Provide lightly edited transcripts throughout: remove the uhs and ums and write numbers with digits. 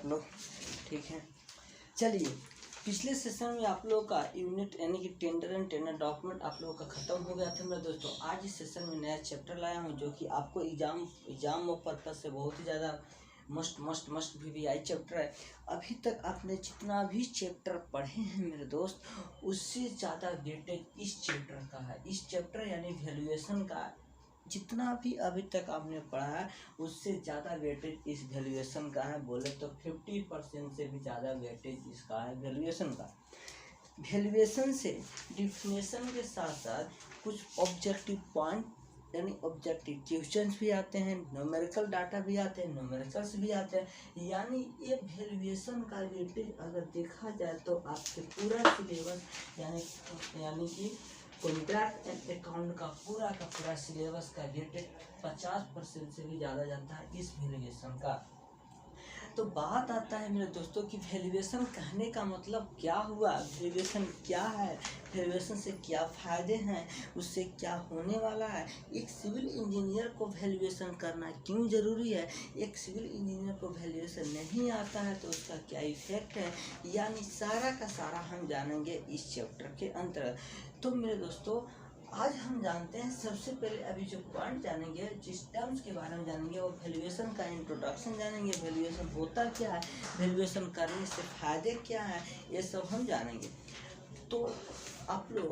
लोग, ठीक है। चलिए, पिछले सेशन में आप लोगों का यूनिट यानी कि टेंडर एंड टेंडर डॉक्यूमेंट आप लोगों का ख़त्म हो गया था मेरे दोस्तों। आज इस सेशन में नया चैप्टर लाया हूं जो कि आपको एग्जाम पर्पज से बहुत ही ज़्यादा मस्ट VVI चैप्टर है। अभी तक आपने जितना भी चैप्टर पढ़े हैं मेरे दोस्त, उससे ज़्यादा वेटेज इस चैप्टर का है। इस चैप्टर यानी वैल्यूएशन का जितना भी अभी तक आपने पढ़ा है उससे ज़्यादा वेटेज इस वैल्यूएशन का है। बोले तो 50% से भी ज़्यादा वेटेज इसका है वैल्यूएशन का। वैल्यूएशन से डिफिनेशन के साथ साथ कुछ ऑब्जेक्टिव पॉइंट यानी ऑब्जेक्टिव क्वेश्चंस भी आते हैं, न्यूमेरिकल डाटा भी आते हैं, न्यूमेरिकल्स भी आते हैं। यानी ये वैल्यूएशन का वेटेज अगर देखा जाए तो आपके पूरा सिलेबस यानी कि कॉन्ट्रैक्ट एंड अकाउंट का पूरा सिलेबस का वेटेज 50% से भी ज़्यादा जाता है इस वैल्यूएशन का। तो बात आता है मेरे दोस्तों कि वैल्यूएशन कहने का मतलब क्या हुआ, वैल्यूएशन क्या है, वैल्यूएशन से क्या फ़ायदे हैं, उससे क्या होने वाला है, एक सिविल इंजीनियर को वैल्यूएशन करना क्यों ज़रूरी है, एक सिविल इंजीनियर को वैल्यूएशन नहीं आता है तो उसका क्या इफेक्ट है, यानी सारा का सारा हम जानेंगे इस चैप्टर के अंतर्गत। तो मेरे दोस्तों आज हम जानते हैं, सबसे पहले अभी जो पॉइंट जानेंगे, जिस टर्म्स के बारे में जानेंगे वो वैल्यूएशन का इंट्रोडक्शन जानेंगे, वैल्यूएशन होता क्या है, वैल्यूएशन करने से फ़ायदे क्या हैं, ये सब हम जानेंगे। तो आप लोग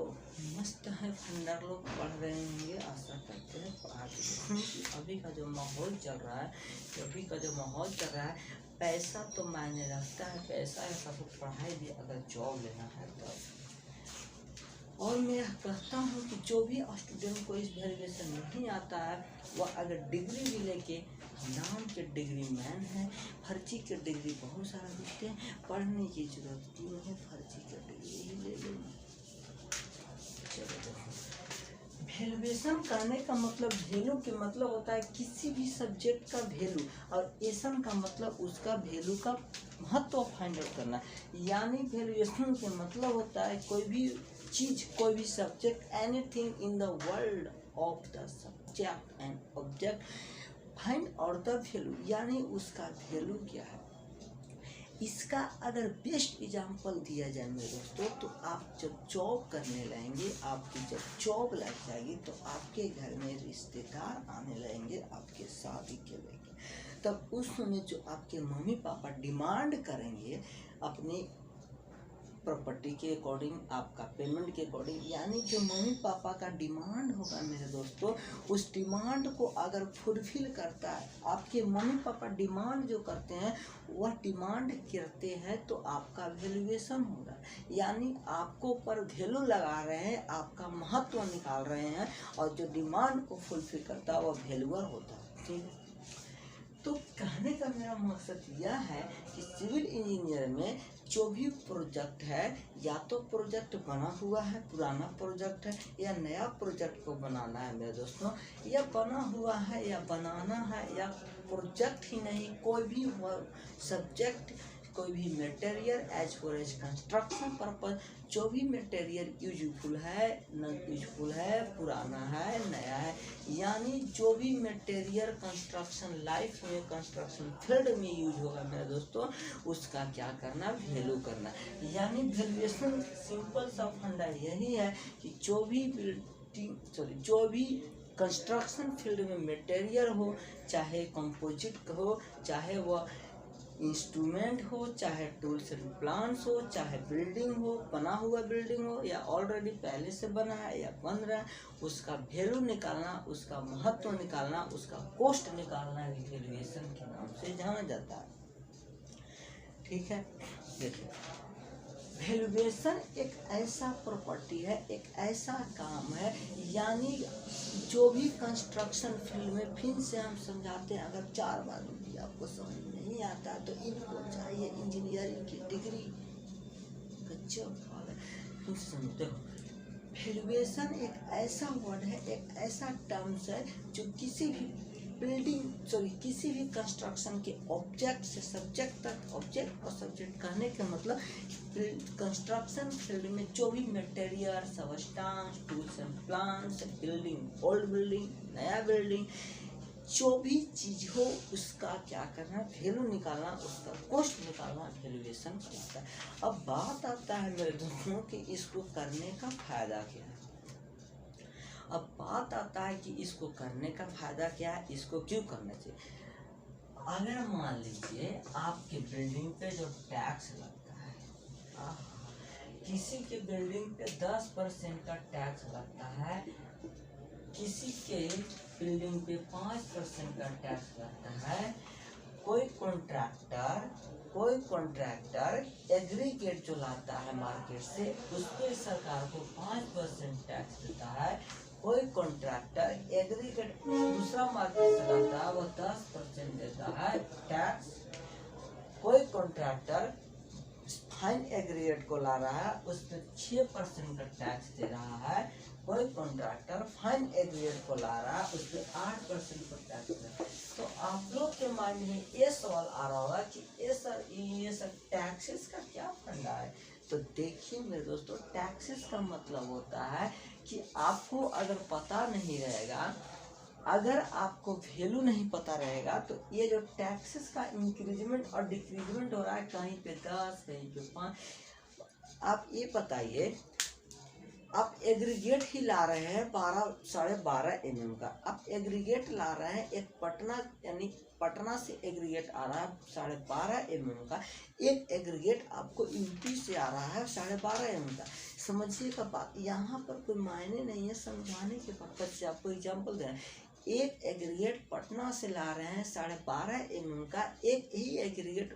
मस्त है फंडर लोग पढ़ रहे होंगे, आशा करते हैं पढ़ा। अभी का जो माहौल चल रहा है, पैसा तो मायने रखता है, पैसा ऐसा तो पढ़ाई भी अगर जॉब लेना है तो। और मैं कहता हूँ कि जो भी स्टूडेंट को इस वैल्यूएशन नहीं आता है वह अगर डिग्री भी लेके नाम के डिग्री मैन है, फर्जी के डिग्री बहुत सारा दिखते हैं, पढ़ने की जरूरत नहीं है, फर्जी के डिग्री ही ले लो। चलो देखो, वैल्यूएशन करने का मतलब, वैल्यू के मतलब होता है किसी भी सब्जेक्ट का वैल्यू, और एशन का मतलब उसका वैल्यू का महत्व फाइंड आउट करना। यानी वैल्यूएशन के मतलब होता है कोई भी चीज, कोई भी subject, anything in the world of the subject and object find out the value, यानी उसका वैल्यू क्या है। इसका अगर बेस्ट एग्जाम्पल दिया जाए मेरे दोस्तों, तो आप जब जॉब करने लगेंगे, आपकी जब जॉब लग जाएगी तो आपके घर में रिश्तेदार आने लगेंगे आपके शादी के लिए, तब उस समय जो आपके मम्मी पापा डिमांड करेंगे अपनी प्रॉपर्टी के अकॉर्डिंग, आपका पेमेंट के अकॉर्डिंग, यानी जो मम्मी पापा का डिमांड होगा मेरे दोस्तों, उस डिमांड को अगर फुलफिल करता है, आपके मम्मी पापा डिमांड जो करते हैं वह डिमांड करते हैं तो आपका वैल्यूएशन होगा। यानी आपको पर वैल्यू लगा रहे हैं, आपका महत्व निकाल रहे हैं, और जो डिमांड को फुलफिल करता है वह वैल्यूअर होता है। ठीक है, तो कहने का मेरा मकसद यह है कि सिविल इंजीनियर में जो भी प्रोजेक्ट है, या तो प्रोजेक्ट बना हुआ है, पुराना प्रोजेक्ट है, या नया प्रोजेक्ट को बनाना है मेरे दोस्तों, या बना हुआ है या बनाना है, या प्रोजेक्ट ही नहीं कोई भी सब्जेक्ट, कोई भी material as per as construction purpose, जो भी मटेरियल यूजफुल है, नॉन यूजफुल है, पुराना है, नया है, यानी जो भी मटेरियल कंस्ट्रक्शन लाइफ में, कंस्ट्रक्शन फील्ड में यूज होगा मेरे दोस्तों, उसका क्या करना, वैल्यू करना। यानी वैल्यूएशन सिंपल सा फंडा यही है कि जो भी कंस्ट्रक्शन फील्ड में मटेरियल हो, चाहे कंपोजिट हो, चाहे वह इंस्ट्रूमेंट हो, चाहे टूल्स एंड प्लान्स हो, चाहे बिल्डिंग हो, बना हुआ बिल्डिंग हो, या ऑलरेडी पहले से बना है या बन रहा है, उसका वैल्यू निकालना, उसका महत्व निकालना, उसका कॉस्ट निकालना वैल्यूएशन के नाम से जाना जाता है। ठीक है, देखिए वैल्यूएशन एक ऐसा प्रॉपर्टी है, एक ऐसा काम है, यानी जो भी कंस्ट्रक्शन फील्ड में, फिर से हम समझाते हैं, अगर 4 बार भी आपको समझ नहीं आता तो इनको चाहिए इंजीनियरिंग की डिग्री, फिर समझते हो। वैल्यूएशन एक ऐसा वर्ड है, एक ऐसा टर्म्स है जो किसी भी कंस्ट्रक्शन के ऑब्जेक्ट से सब्जेक्ट तक, ऑब्जेक्ट और सब्जेक्ट कहने का मतलब कंस्ट्रक्शन फील्ड में जो भी material, substance, tools and plans, building, old building, नया बिल्डिंग, जो भी चीज हो उसका क्या करना, वैल्यू निकालना, उसका कॉस्ट वाला वैल्यूएशन कहलाता है। अब बात आता है मेरे दोस्तों कि इसको करने का फायदा क्या है। अब बात आता है कि इसको करने का फायदा क्या है, इसको क्यों करना चाहिए। अगर मान लीजिए आपके बिल्डिंग पे जो टैक्स लगता है, किसी के बिल्डिंग पे 10% का टैक्स लगता है, किसी के बिल्डिंग पे 5% का टैक्स लगता है। कोई कॉन्ट्रैक्टर एग्रीगेट जो लाता है मार्केट से, उस पर सरकार को 5% टैक्स देता है। कोई कॉन्ट्रैक्टर एग्रीगेट दूसरा मार्केट से लाता है, वो 10% देता है टैक्स। कोई कॉन्ट्रैक्टर फाइन एग्रीगेट को ला रहा है, उस पर 6% का टैक्स दे रहा है। कोई कॉन्ट्रैक्टर फाइन एग्रीगेट को ला रहा है, उस पर 8% का टैक्स दे रहा है। तो आप लोग के माइंड में ये सवाल आ रहा होगा कि ये सर टैक्सेस का क्या फंडा है। तो देखिए मेरे दोस्तों, टैक्सेस का मतलब होता है कि आपको अगर पता नहीं रहेगा, अगर आपको वैल्यू नहीं पता रहेगा, तो ये जो टैक्सेस का इंक्रीजमेंट और डिक्रीजमेंट हो रहा है, कहीं पे 10 कहीं पे 5, आप ये बताइए, आप एग्रीगेट ही ला रहे हैं 12-12.5 mm का, आप एग्रीगेट ला रहे हैं एक पटना, यानी पटना से एग्रीगेट आ रहा है 12.5 mm का। एक एग्रीगेट आपको यूपी से आ रहा है 12.5 mm का। समझिएगा बात, यहाँ पर कोई मायने नहीं है, समझाने के पर्पज से आपको एग्जांपल दे रहे हैं। एक एग्रीगेट पटना से ला रहे हैं 12.5 mm का, एक ही एग्रीगेट,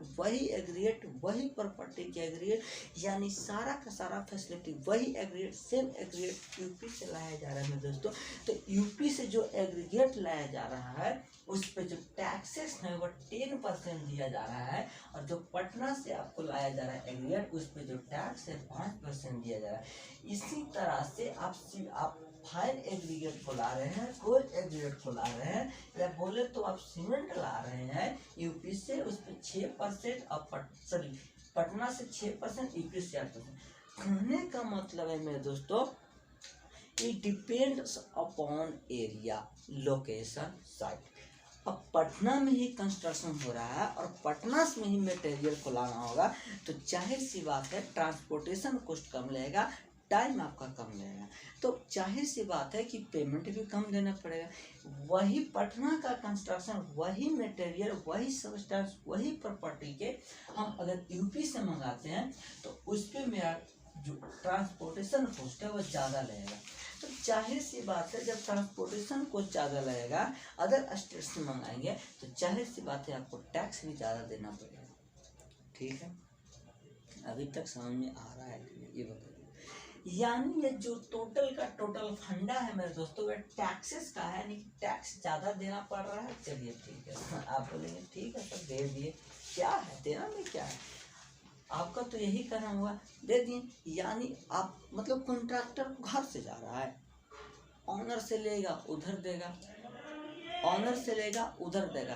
वही प्रॉपर्टी के एग्रीगेट, यानी सारा का सारा फैसिलिटी वही एग्रीगेट, सेम एग्रीगेट यूपी से लाया जा रहा है दोस्तों। तो यूपी से जो एग्रीगेट लाया जा रहा है, उस पे जो टैक्सेस है वो 10% दिया जा रहा है, और जो पटना से आपको लाया जा रहा है एग्रीगेट, उस पे जो टैक्स है 5% दिया जा रहा है। इसी तरह से आप फाइन एग्रीगेट को ला रहे हैं, कोई एग्रीगेट को ला रहे हैं, या बोले तो आप सीमेंट ला रहे हैं यूपी से, उस पर 6% और पटना से 6%, यूपी से 8%। कहने का मतलब है मेरे दोस्तों, it depends upon area, location, site. अब पटना में ही कंस्ट्रक्शन हो रहा है और पटना में ही मटेरियल को लाना होगा, तो जाहिर सी बात है ट्रांसपोर्टेशन कॉस्ट कम लगेगा, टाइम आपका कम लगेगा, तो जाहिर सी बात है कि पेमेंट भी कम देना पड़ेगा। वही पटना का कंस्ट्रक्शन, वही मटेरियल, वही सब्सटेंस, वही प्रॉपर्टी के हम अगर यूपी से मंगाते हैं, तो उस पर मेरा जो ट्रांसपोर्टेशन कॉस्ट है वो ज़्यादा लगेगा। तो जाहिर सी बात है, जब ट्रांसपोर्टेशन कॉस्ट ज़्यादा लगेगा, अदर स्टेट से मंगाएंगे, तो जाहिर सी बात है आपको टैक्स भी ज़्यादा देना पड़ेगा। ठीक है, अभी तक समझ में आ रहा है ये बताइए। यानी ये जो टोटल का टोटल फंडा है मेरे दोस्तों, वह टैक्सेस का है, यानी कि टैक्स ज़्यादा देना पड़ रहा है। चलिए ठीक है, आप बोलेंगे ठीक है सर दे दिए, क्या है देना में, क्या है आपका, तो यही करना हुआ, दे दिए। यानी आप मतलब कॉन्ट्रैक्टर घर से जा रहा है, ऑनर से लेगा उधर देगा, ऑनर से लेगा उधर देगा।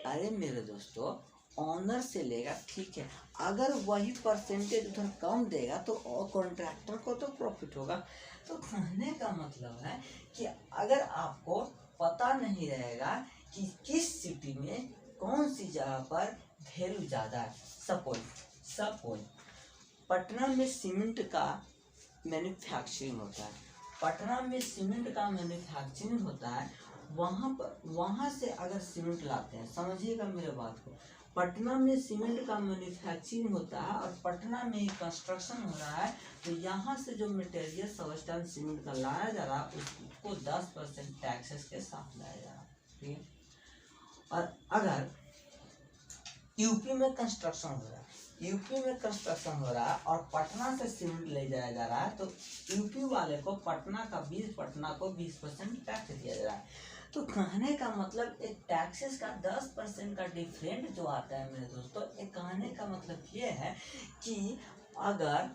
अरे मेरे दोस्तों, ऑनर से लेगा ठीक है, अगर वही परसेंटेज उधर कम देगा तो कॉन्ट्रैक्टर को तो प्रॉफिट होगा। तो कहने का मतलब है कि अगर आपको पता नहीं रहेगा कि किस सिटी में कौन सी जगह पर वैल्यू ज़्यादा है, सपोज पटना में सीमेंट का मैन्युफैक्चरिंग होता है, पटना में सीमेंट का मैन्युफैक्चरिंग होता है, वहाँ से अगर सीमेंट लाते हैं, समझिएगा मेरे बात को, पटना में सीमेंट का मैन्युफैक्चरिंग होता है और पटना में ही कंस्ट्रक्शन हो रहा है, तो यहाँ से जो मटेरियल सब्सटेंस सीमेंट का लाया जा रहा है, उसको 10% टैक्सेस के साथ लाया जा रहा है। ठीक है, और अगर यूपी में कंस्ट्रक्शन हो रहा है, और पटना से सीमेंट ले जाया जा रहा है, तो यूपी वाले को पटना को 20% टैक्स दिया जा रहा है। तो कहने का मतलब एक टैक्सेस का 10% का डिफरेंट जो आता है मेरे दोस्तों, एक कहने का मतलब ये है कि अगर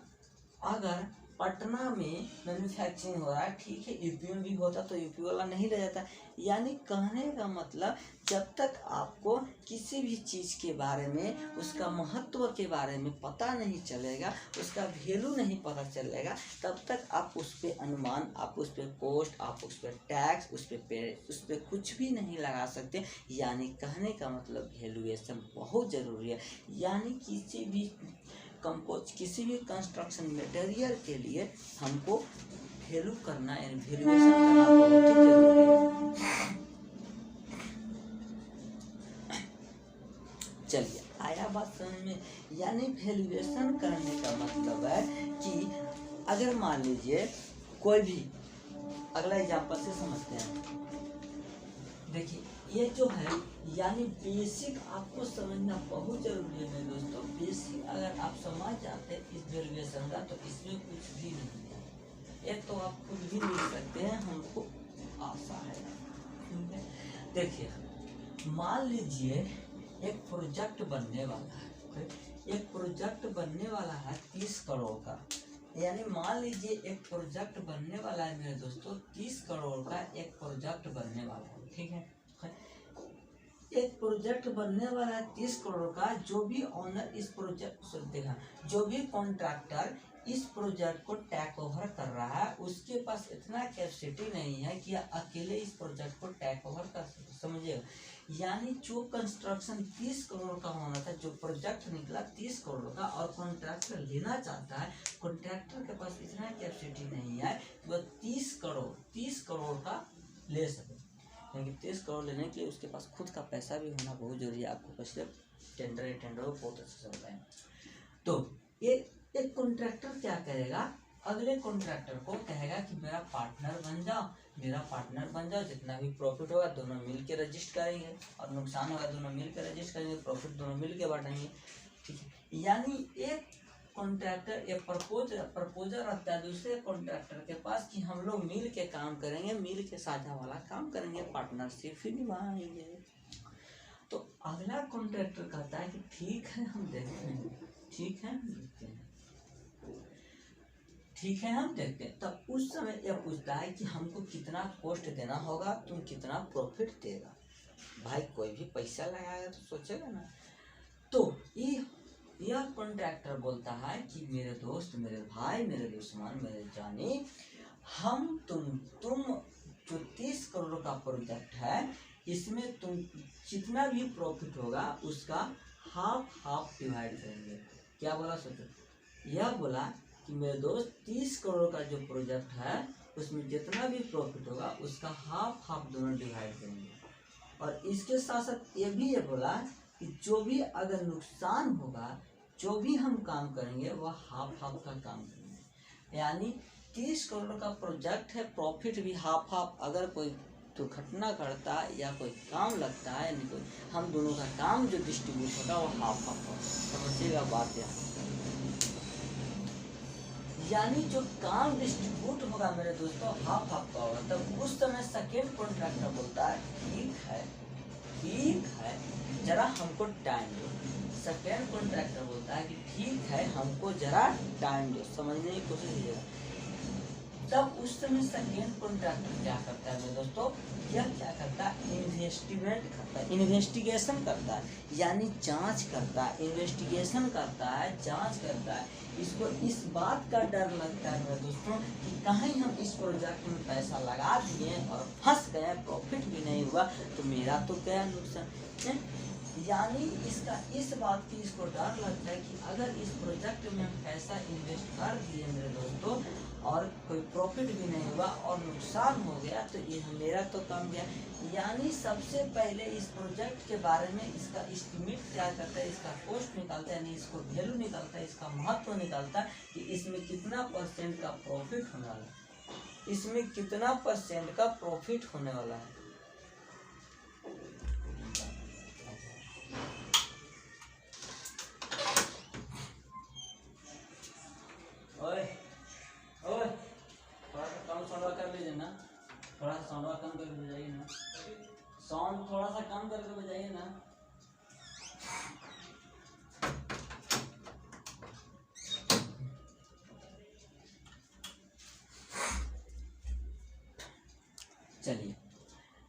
पटना में मैन्युफैक्चरिंग हो रहा है, ठीक है, यूपी में भी होता तो यूपी वाला नहीं रह जाता। यानी कहने का मतलब जब तक आपको किसी भी चीज़ के बारे में, उसका महत्व के बारे में पता नहीं चलेगा, उसका वैल्यू नहीं पता चलेगा, तब तक आप उस पर अनुमान, आप उस पर कॉस्ट, आप उस पर टैक्स, उस पर कुछ भी नहीं लगा सकते। यानी कहने का मतलब वैल्यूएशन बहुत ज़रूरी है। यानी किसी भी कंस्ट्रक्शन मटेरियल के लिए हमको वैल्यू करना, यानी वैल्यूएशन करना बहुत ही जरूरी है। चलिए, आया बात समझ में। यानी वैल्यूएशन करने का मतलब है कि अगर मान लीजिए कोई भी, अगला एग्जांपल से समझते हैं। देखिए ये जो है, यानी बेसिक आपको समझना बहुत जरूरी है मेरे दोस्तों। बेसिक अगर आप समझ जाते हैं इस वैल्यूएशन का, तो इसमें कुछ भी नहीं है। एक तो आप खुद भी लिख सकते हैं, हमको आशा है, ठीक है। देखिए मान लीजिए एक प्रोजेक्ट बनने वाला है, एक प्रोजेक्ट बनने वाला है 30 करोड़ का। यानी मान लीजिए एक प्रोजेक्ट बनने वाला है मेरे दोस्तों, 30 करोड़ का एक प्रोजेक्ट बनने वाला है, ठीक है। एक प्रोजेक्ट बनने वाला है 30 करोड़ का। जो भी ऑनर इस प्रोजेक्ट देखा, जो भी कॉन्ट्रैक्टर इस प्रोजेक्ट को टेक ओवर कर रहा है, उसके पास इतना कैपेसिटी नहीं है कि अकेले इस प्रोजेक्ट को टेक ओवर कर सके, समझिएगा। यानी जो कंस्ट्रक्शन 30 करोड़ का होना था, जो प्रोजेक्ट निकला 30 करोड़ का, और कॉन्ट्रैक्टर लेना चाहता है, कॉन्ट्रैक्टर के पास इतना कैपेसिटी नहीं है कि वह 30 करोड़ का ले सके। क्योंकि 30 करोड़ लेने के लिए उसके पास खुद का पैसा भी होना बहुत जरूरी है। आपको पिछले टेंडर बहुत अच्छे से होता है। तो ये एक कॉन्ट्रैक्टर क्या करेगा, अगले कॉन्ट्रैक्टर को कहेगा कि मेरा पार्टनर बन जाओ, जितना भी प्रॉफिट होगा दोनों मिल के रजिस्टर करेंगे, और नुकसान होगा दोनों मिल के रजिस्टर करेंगे, प्रॉफिट दोनों मिल के बांटेंगे, ठीक है। यानी एक कॉन्ट्रैक्टर, एक प्रपोजर रखता है दूसरे कॉन्ट्रैक्टर के पास कि हम लोग मिल के काम करेंगे, मिल के साझा वाला काम करेंगे, पार्टनरशिप ही निभाएंगे। तो अगला कॉन्ट्रैक्टर कहता है कि ठीक है हम देखते हैं, ठीक है हम देखते हैं। तब उस समय यह पूछता है कि हमको कितना कॉस्ट देना होगा, तुम कितना प्रॉफिट देगा। भाई कोई भी पैसा लगाएगा तो सोचेगा ना। तो यह कॉन्ट्रैक्टर बोलता है कि मेरे दोस्त, मेरे भाई, मेरे दुश्मन, मेरे जानी, तुम जो 30 करोड़ का प्रोजेक्ट है, इसमें तुम जितना भी प्रॉफिट होगा उसका हाफ डिवाइड करेंगे। क्या बोला सोचो, यह बोला कि मेरे दोस्त 30 करोड़ का जो प्रोजेक्ट है, उसमें जितना भी प्रॉफिट होगा उसका हाफ दोनों डिवाइड करेंगे। और इसके साथ साथ ये बोला कि जो भी अगर नुकसान होगा, जो भी हम काम करेंगे वह हाफ का काम करेंगे। यानी 30 करोड़ का प्रोजेक्ट है, प्रॉफिट भी हाफ। अगर कोई दुर्घटना घटता है या कोई काम लगता है, यानी कोई हम दोनों का काम जो डिस्ट्रीब्यूट होगा वो हाफ होगा, समझिएगा बात। यानी जो काम डिस्ट्रीब्यूट होगा मेरे दोस्तों हाफ का होगा। तब उस समय सेकेंड कॉन्ट्रैक्टर बोलता है ठीक है जरा हमको टाइम दो। सेकेंड कॉन्ट्रैक्टर बोलता है कि ठीक है हमको जरा टाइम दो, समझने की कोशिश कीजिएगा। तब उस समय सेकेंड कॉन्ट्रैक्टर क्या करता है मेरे दोस्तों, यह क्या करता है, इन्वेस्टिगेशन करता है, यानी जांच करता है, इन्वेस्टिगेशन करता है, जांच करता है। इसको इस बात का डर लगता है मेरे दोस्तों कि कहीं हम इस प्रोजेक्ट में पैसा लगा दिए और फंस गए, प्रॉफिट भी नहीं हुआ तो मेरा तो गया नुकसान। यानी इस बात की इसको डर लगता है कि अगर इस प्रोजेक्ट में हम पैसा इन्वेस्ट कर दिए मेरे दोस्तों और कोई प्रॉफिट भी नहीं हुआ और नुकसान हो गया तो ये मेरा तो काम गया। यानी सबसे पहले इस प्रोजेक्ट के बारे में इसका एस्टिमेट क्या करता है, इसका कॉस्ट निकालता है, यानी इसको वैल्यू निकालता है, इसका महत्व निकालता है कि इसमें कितना % का प्रॉफिट होने वाला है, इसमें कितना % का प्रॉफिट होने वाला है। ओए थोड़ा सा कम साउंड कर लीजिए ना, थोड़ा सा साउंड कम करके बजाइए ना, साउंड थोड़ा सा कम करके बजाइए ना। चलिए,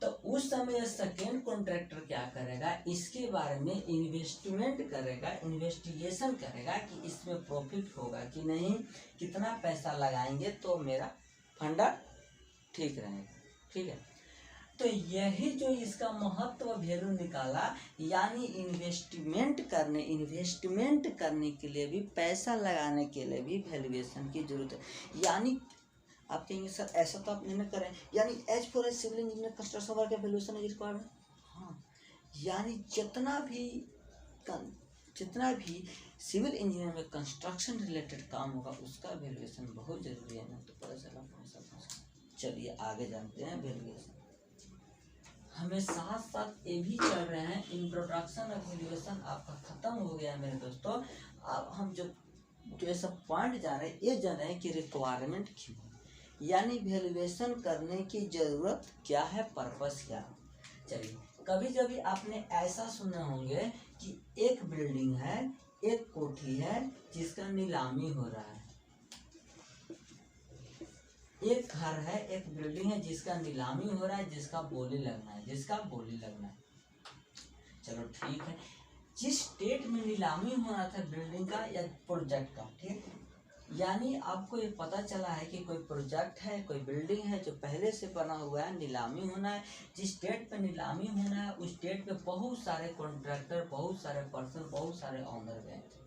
तो उस समय सेकेंड कॉन्ट्रैक्टर क्या करेगा, इसके बारे में इन्वेस्टमेंट करेगा, इन्वेस्टिगेशन करेगा कि इसमें प्रॉफिट होगा कि नहीं, कितना पैसा लगाएंगे तो मेरा फंडा ठीक रहेगा। ठीक है, तो यही जो इसका महत्व वैल्यू निकाला, यानी इन्वेस्टमेंट करने के लिए भी, पैसा लगाने के लिए भी वैल्यूएशन की जरूरत है। यानी आप कहेंगे सर ऐसा तो आप नहीं करें, यानी as for as civil engineer construction work का वैल्यूएशन इज रिक्वायर्ड। हाँ, यानी जितना भी सिविल इंजीनियर में कंस्ट्रक्शन रिलेटेड काम होगा उसका वैल्यूएशन बहुत जरूरी है ना, तो पता चला। चलिए आगे जानते हैं वैल्यूएशन। हमें साथ साथ ये भी चल रहे हैं, इंट्रोडक्शन ऑफ वैल्यूएशन आपका खत्म हो गया मेरे दोस्तों। अब हम जो ये सब पॉइंट जान रहे हैं, ये जान रहे हैं कि रिक्वायरमेंट क्यों, यानी वैल्यूएशन करने की जरूरत क्या है, पर्पस क्या है। चलिए, कभी कभी आपने ऐसा सुने होंगे कि एक बिल्डिंग है, एक कोठी है जिसका नीलामी हो रहा है, एक घर है, एक बिल्डिंग है जिसका नीलामी हो रहा है, जिसका बोली लगना है। चलो ठीक है, जिस डेट में नीलामी होना था बिल्डिंग का या प्रोजेक्ट का, ठीक, यानी आपको ये पता चला है कि कोई प्रोजेक्ट है, कोई बिल्डिंग है जो पहले से बना हुआ है, नीलामी होना है। जिस डेट पे नीलामी होना है उस डेट पे बहुत सारे कॉन्ट्रैक्टर, बहुत सारे पर्सन, बहुत सारे ऑनर गए थे।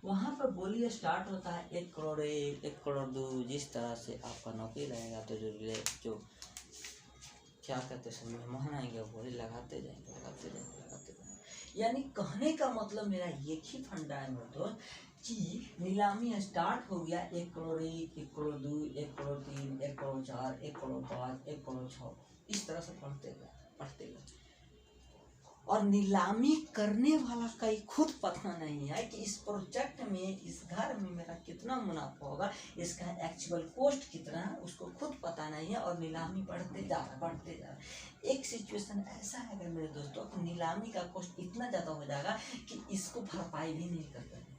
वहाँ पर बोली स्टार्ट होता है 1 करोड़ 1, 1 करोड़ 2, जिस तरह से आपका नौकरी लगेगा तो जो क्या कहते हैं मेहमान आएंगे बोली लगाते जाएंगे। यानी कहने का मतलब मेरा एक ही फंडा है मेरे दोस्त कि नीलामी स्टार्ट हो गया 1 करोड़ 1, 1 करोड़ 2, 1 करोड़ 3, 1 करोड़ 4, 1 करोड़ 5, 1 करोड़ 6, इस तरह से पढ़ते गए। और नीलामी करने वाला का ही खुद पता नहीं है कि इस प्रोजेक्ट में, इस घर में मेरा कितना मुनाफा होगा, इसका एक्चुअल कॉस्ट कितना है, उसको खुद पता नहीं है। और नीलामी बढ़ते जा रहा। एक सिचुएशन ऐसा है मेरे दोस्तों, नीलामी का कॉस्ट इतना ज़्यादा हो जाएगा कि इसको भरपाई भी नहीं कर पाएंगे।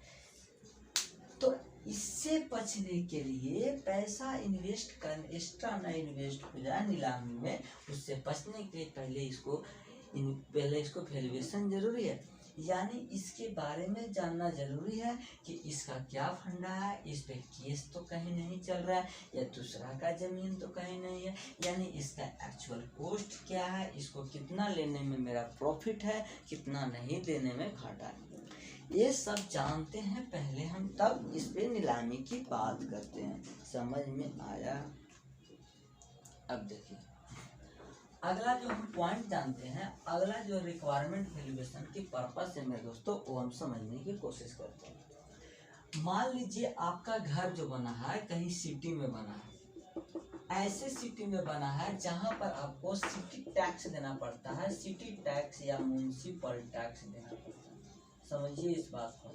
तो इससे बचने के लिए पैसा इन्वेस्ट कर, एक्स्ट्रा ना इन्वेस्ट हो जाए नीलामी में, उससे बचने के लिए पहले इसको वैल्यूएशन जरूरी है। यानी इसके बारे में जानना जरूरी है कि इसका क्या फंडा है, इस पे केस तो कहीं नहीं चल रहा है, या दूसरा का जमीन तो कहीं नहीं है, यानी इसका एक्चुअल कॉस्ट क्या है, इसको कितना लेने में मेरा प्रॉफिट है, कितना नहीं देने में घाटा है, ये सब जानते हैं पहले हम, तब इस पे नीलामी की बात करते हैं। समझ में आया? अब देखिए अगला जो हम पॉइंट जानते हैं, अगला जो रिक्वायरमेंट वैल्यूएशन की पर्पस है मेरे दोस्तों, वो हम समझने की कोशिश करते हैं। मान लीजिए आपका घर जो बना है कहीं सिटी में बना है, ऐसे सिटी में बना है जहां पर आपको सिटी टैक्स देना पड़ता है, सिटी टैक्स या म्युनिसिपल टैक्स देना पड़ता है। समझिए इस बात को,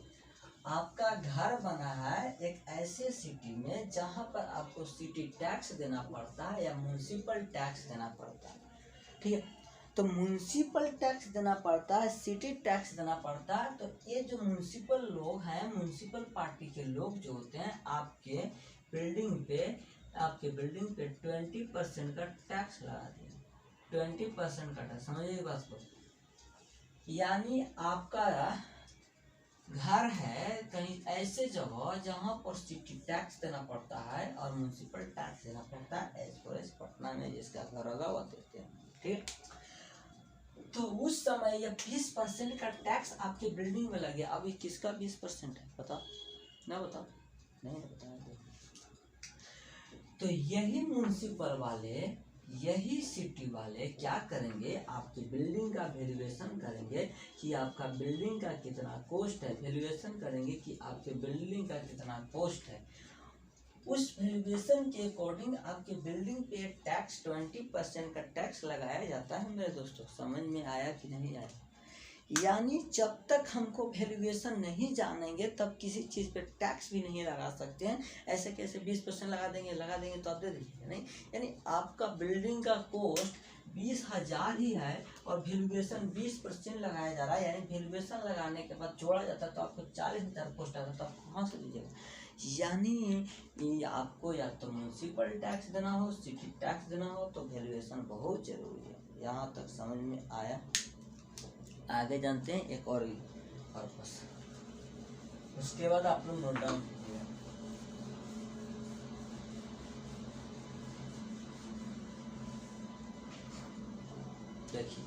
आपका घर बना है एक ऐसे सिटी में जहां पर आपको सिटी टैक्स देना पड़ता है या म्युनिसिपल टैक्स देना पड़ता है। ठीक है, तो म्युनिसिपल टैक्स देना पड़ता है, सिटी टैक्स देना पड़ता है। तो ये जो म्युनिसिपल लोग हैं, म्युनिसिपल पार्टी के लोग जो होते हैं, आपके बिल्डिंग पे 20% का टैक्स लगा दिया, 20% का टैक्स। समझिए बात को, यानी आपका घर है कहीं ऐसे जगह जहाँ पर सिटी टैक्स देना पड़ता है और म्युनिसिपल टैक्स देना पड़ता है। एज पर एज पटना में जिसका घर होगा वो देते हैं। ठीक, तो उस समय ये 20% का टैक्स आपके बिल्डिंग में लगे। अब ये किसका 20% है बताओ, ना बताओ, नहीं बताया तो यही म्युनिसिपल वाले, यही सिटी वाले क्या करेंगे, आपकी बिल्डिंग का वैल्यूएशन करेंगे कि आपका बिल्डिंग का कितना कॉस्ट है, वैल्यूएशन करेंगे कि आपके बिल्डिंग का कितना कॉस्ट है। उस वैल्यूएशन के अकॉर्डिंग आपके बिल्डिंग पे टैक्स 20% का टैक्स लगाया जाता है मेरे दोस्तों। समझ में आया कि नहीं आया? यानी जब तक हमको वैल्यूएशन नहीं जानेंगे तब किसी चीज़ पे टैक्स भी नहीं लगा सकते हैं। ऐसे कैसे 20% लगा देंगे तो आप दे दीजिए, नहीं। यानी आपका बिल्डिंग का कॉस्ट 20,000 ही है और वैल्यूएशन 20% लगाया जा रहा है, यानी वैल्यूएशन लगाने के बाद जोड़ा जाता है तो आपको 40,000 कॉस्ट आता है, तो आप कहाँ से दीजिएगा? यानी ये आपको या तो म्यूनसिपल टैक्स देना हो, सिटी टैक्स देना हो, तो वैल्यूएशन बहुत जरूरी है। यहाँ तक समझ में आया? आगे जानते हैं एक और पर्पस, उसके बाद आप लोग नोट डाउन कीजिए। देखिए,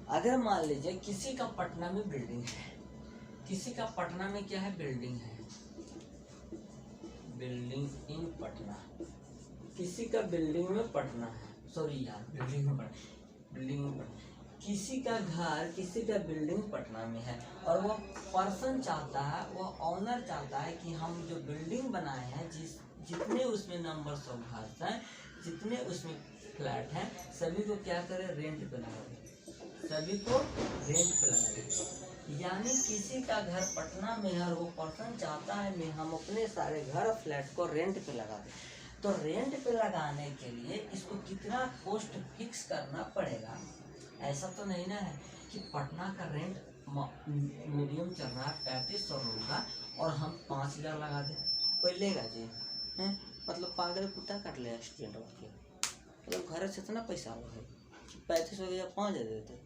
अगर मान लीजिए किसी का पटना में बिल्डिंग है, किसी का पटना में क्या है, बिल्डिंग है, बिल्डिंग इन पटना, किसी का बिल्डिंग में पटना है, सॉरी यार बिल्डिंग में पटना, बिल्डिंग में पटना, किसी का घर, किसी का बिल्डिंग पटना में है, और वो पर्सन चाहता है, वो ऑनर चाहता है कि हम जो बिल्डिंग बनाए हैं, जितने उसमें नंबर्स ऑफ घर्स हैं, जितने उसमें फ्लैट हैं, सभी को क्या करें, रेंट पे लगा दें, सभी को रेंट पे लगा दें। यानी किसी का घर पटना में है और वो पर्सन चाहता है मैं हम अपने सारे घर फ्लैट को रेंट पे लगा दें। तो रेंट पे लगाने के लिए इसको कितना कॉस्ट फिक्स करना पड़ेगा? ऐसा तो नहीं ना है कि पटना का रेंट मीडियम चल रहा है 3500 का और हम 5000 लगा दें, कोई लेगा जी? हैं? मतलब पागल कुत्ता काट लिया स्टूडेंट के, मतलब घर से इतना पैसा हुआ है 3500 या 5000 देते हैं।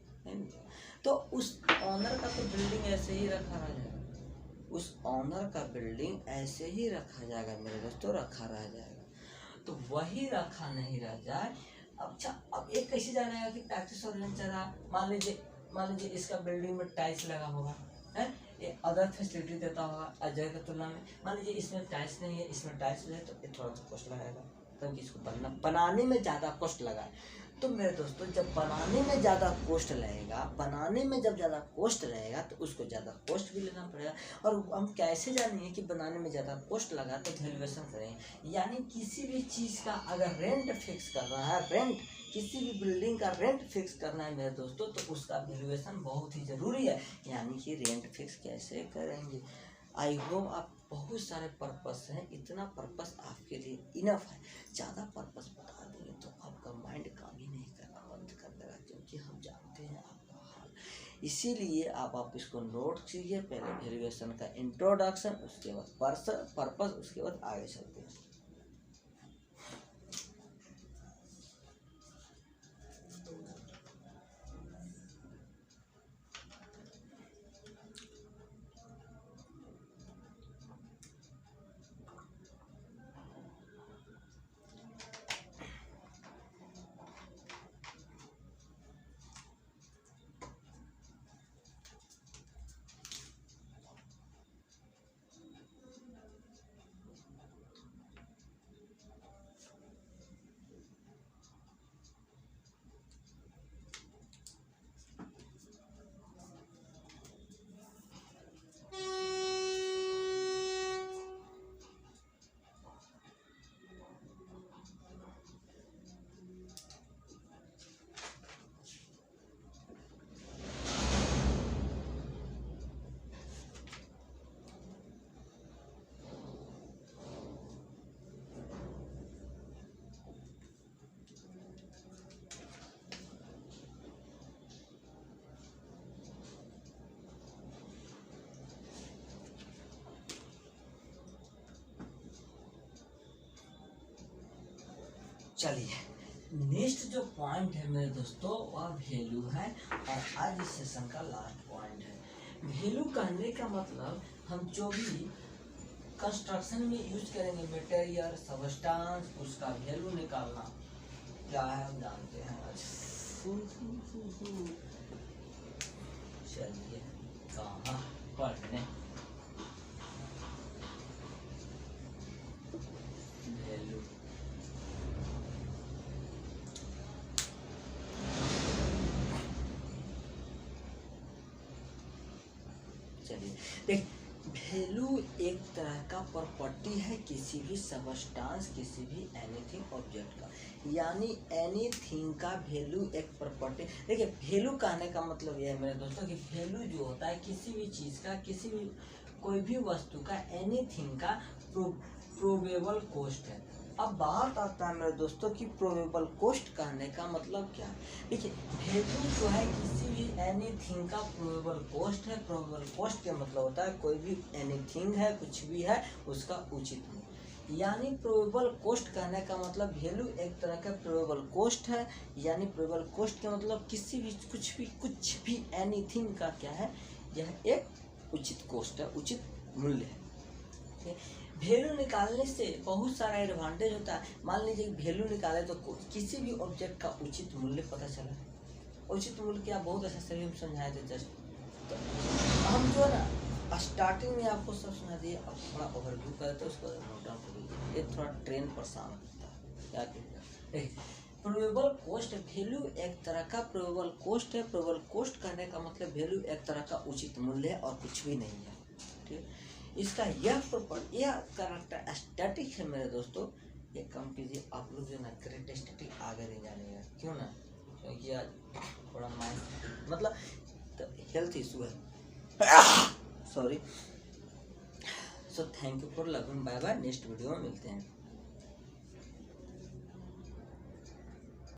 तो उस ऑनर का तो बिल्डिंग ऐसे ही रखा रह जाएगा, उस ऑनर का बिल्डिंग ऐसे ही रखा जाएगा मेरे दोस्तों, रखा रह जाएगा। तो वही रखा नहीं रह जाए। अच्छा, अब एक कैसे जानेगा कि 3500 रेंट चल रहा? मान लीजिए इसका बिल्डिंग में टाइल्स लगा होगा है, ये अदर फैसिलिटी देता होगा अजय की तुलना में। मान लीजिए इसमें टाइल्स नहीं है, इसमें टाइल्स है, तो ये थोड़ा सा कॉस्ट लगाएगा, क्योंकि इसको बनाने में ज़्यादा कॉस्ट लगा है। तो मेरे दोस्तों, जब बनाने में ज़्यादा कॉस्ट लगेगा, बनाने में जब ज़्यादा कॉस्ट लगेगा तो उसको ज़्यादा कॉस्ट भी लेना पड़ेगा। और हम कैसे जानेंगे कि बनाने में ज़्यादा कॉस्ट लगा? तो वैल्यूएशन करेंगे। यानी किसी भी चीज़ का अगर रेंट फिक्स करना है, रेंट किसी भी बिल्डिंग का रेंट फिक्स करना है मेरे दोस्तों, तो उसका वैल्यूएशन बहुत ही ज़रूरी है। यानी कि रेंट फिक्स कैसे करेंगे? आई होप आप बहुत सारे पर्पस हैं, इतना पर्पस आपके लिए इनफ है। ज़्यादा पर्पस बता देंगे तो आपका माइंड काम ही नहीं करना बंद कर देगा, क्योंकि हम जानते हैं आपका हाल। इसीलिए आप इसको नोट कीजिए, पहले वैल्यूएशन का इंट्रोडक्शन, उसके बाद पर्पस, उसके बाद आगे चलते हैं। चलिए, नेक्स्ट जो पॉइंट है मेरे दोस्तों, वह वैल्यू है, और आज इस सेशन का लास्ट पॉइंट है। वैल्यू कहने का मतलब हम जो भी कंस्ट्रक्शन में यूज करेंगे मटेरियल, सबस्टांस, उसका वैल्यू निकालना क्या है हम जानते हैं आज। चलिए कहाँ पढ़ने, वैल्यू देख, वैल्यू एक तरह का प्रॉपर्टी है किसी भी सबस्टांस, किसी भी एनीथिंग ऑब्जेक्ट का। यानी एनीथिंग का वैल्यू एक प्रॉपर्टी। देखिए, वैल्यू कहने का मतलब यह है मेरे दोस्तों कि वैल्यू जो होता है किसी भी चीज़ का, किसी भी कोई भी वस्तु का, एनीथिंग का प्रोबेबल कॉस्ट है। अब बात आता है मेरे दोस्तों की प्रोबेबल कॉस्ट कहने का मतलब क्या है। देखिए वैल्यू जो है किसी भी एनीथिंग का प्रोबेबल कॉस्ट है। प्रोबेबल कॉस्ट का मतलब होता है कोई भी एनीथिंग है, कुछ भी है, उसका उचित मूल्य। यानी प्रोबेबल कॉस्ट कहने का मतलब वैल्यू एक तरह का प्रोबेबल कॉस्ट है। यानी प्रोबेबल कॉस्ट का मतलब किसी भी कुछ भी एनीथिंग का क्या है, यह एक उचित कॉस्ट है, उचित मूल्य है। वैल्यू निकालने से बहुत सारा एडवांटेज होता है। मान लीजिए वैल्यू निकाले तो किसी भी ऑब्जेक्ट का उचित मूल्य पता चला। उचित मूल्य क्या, बहुत अच्छा सही हम समझाए थे जस्ट। तो हम जो है ना स्टार्टिंग में आपको सब सुना दिए, अब थोड़ा ओवरव्यू करते तो उसको नोट डाउन कर लीजिए। ये थोड़ा ट्रेन परेशान होता है क्या कीजिए। प्रोबेबल कॉस्ट वैल्यू एक तरह का प्रोबेबल कॉस्ट है। प्रोबेबल कॉस्ट कहने का मतलब वैल्यू एक तरह का उचित मूल्य है और कुछ भी नहीं है। ठीक, इसका यह कैरेक्टर स्टैटिक है मेरे दोस्तों। ये कम कीजिए, आप लोग जो ना ग्रेट स्टैटिक आगे नहीं जानेगा, क्यों ना, क्योंकि आज थोड़ा माइंड मतलब तो हेल्थ इशू है, sorry. So thank you for loving, bye bye, next video में मिलते हैं।